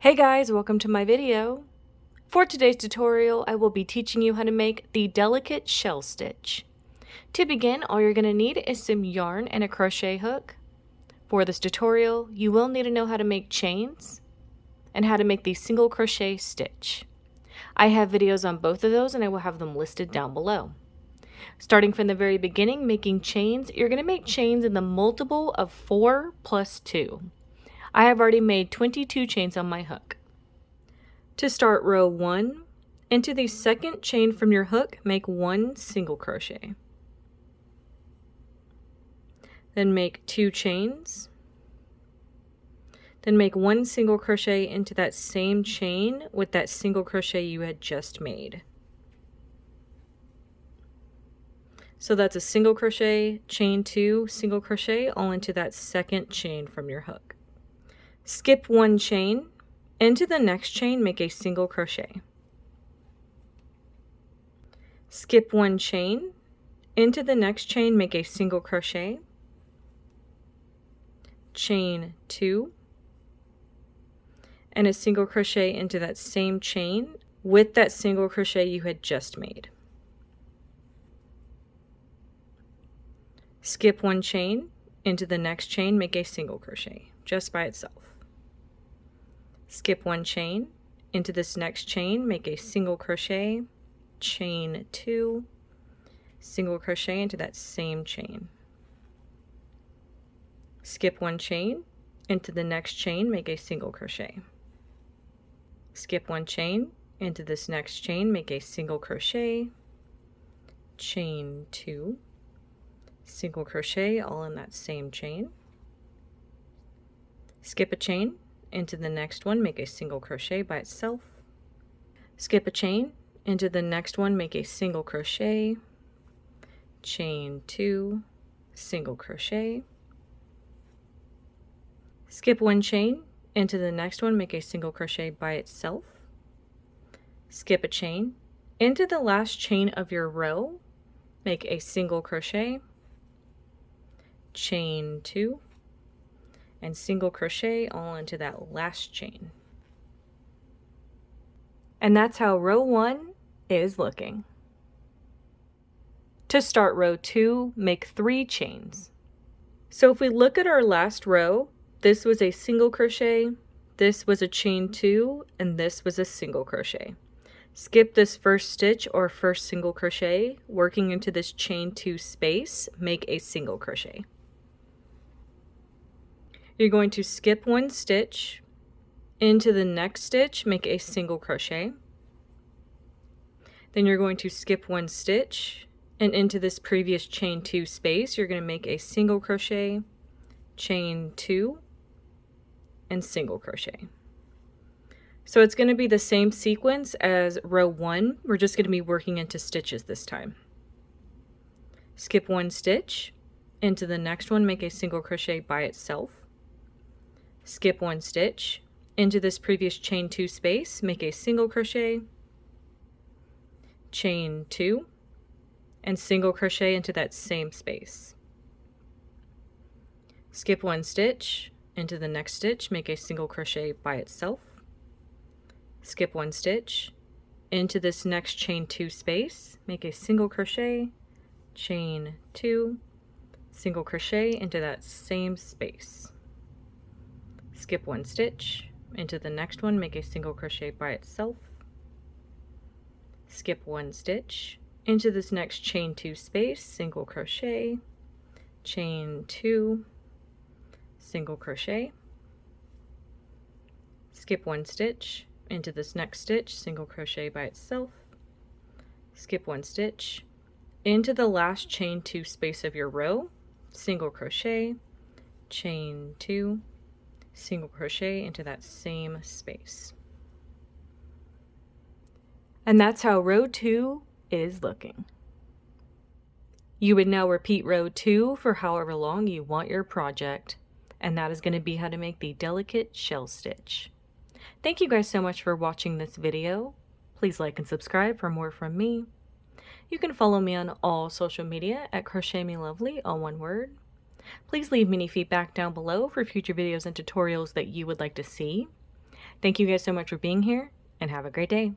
Hey guys, welcome to my video. For today's tutorial, I will be teaching you how to make the delicate shell stitch. To begin, all you're going to need is some yarn and a crochet hook. For this tutorial, you will need to know how to make chains and how to make the single crochet stitch. I have videos on both of those and I will have them listed down below. Starting from the very beginning, making chains, you're going to make chains in the multiple of 4 plus 2. I have already made 22 chains on my hook. To start row 1, into the second chain from your hook, make 1 single crochet. Then make 2 chains. Then make 1 single crochet into that same chain with that single crochet you had just made. So that's a single crochet, chain 2, single crochet, all into that second chain from your hook. Skip 1 chain, into the next chain make a single crochet. Skip 1 chain, into the next chain make a single crochet. Chain 2, and a single crochet into that same chain with that single crochet you had just made. Skip 1 chain, into the next chain make a single crochet just by itself. Skip 1 chain, into this next chain make a single crochet, chain 2, single crochet into that same chain. Skip 1 chain, into the next chain make a single crochet. Skip 1 chain, into this next chain make a single crochet, chain 2, single crochet all in that same chain. Skip a chain, into the next one make a single crochet by itself. Skip a chain, into the next one make a single crochet, chain 2, single crochet. Skip 1 chain, into the next one make a single crochet by itself. Skip a chain, into the last chain of your row make a single crochet, chain 2, and single crochet all into that last chain. And that's how row 1 is looking. To start row 2, make 3 chains. So if we look at our last row, this was a single crochet, this was a chain 2, and this was a single crochet. Skip this first stitch or first single crochet, working into this chain 2 space, make a single crochet. You're going to skip 1 stitch, into the next stitch make a single crochet. Then you're going to skip 1 stitch, and into this previous chain 2 space you're going to make a single crochet, chain 2, and single crochet. So it's going to be the same sequence as row 1, we're just going to be working into stitches this time. Skip 1 stitch, into the next one make a single crochet by itself. Skip 1 stitch, into this previous chain 2 space make a single crochet, chain 2, and single crochet into that same space. Skip 1 stitch, into the next stitch make a single crochet by itself. Skip 1 stitch, into this next chain 2 space make a single crochet, chain 2, single crochet into that same space. Skip 1 stitch, into the next one make a single crochet by itself. Skip 1 stitch, into this next chain 2 space, single crochet, chain 2, single crochet. Skip 1 stitch, into this next stitch, single crochet by itself. Skip 1 stitch, into the last chain 2 space of your row, single crochet, chain 2, single crochet into that same space. And that's how row 2 is looking. You would now repeat row 2 for however long you want your project, and that is going to be how to make the delicate shell stitch. Thank you guys so much for watching this video. Please like and subscribe for more from me. You can follow me on all social media at crochetmelovely, all one word. Please leave me any feedback down below for future videos and tutorials that you would like to see. Thank you guys so much for being here, and have a great day.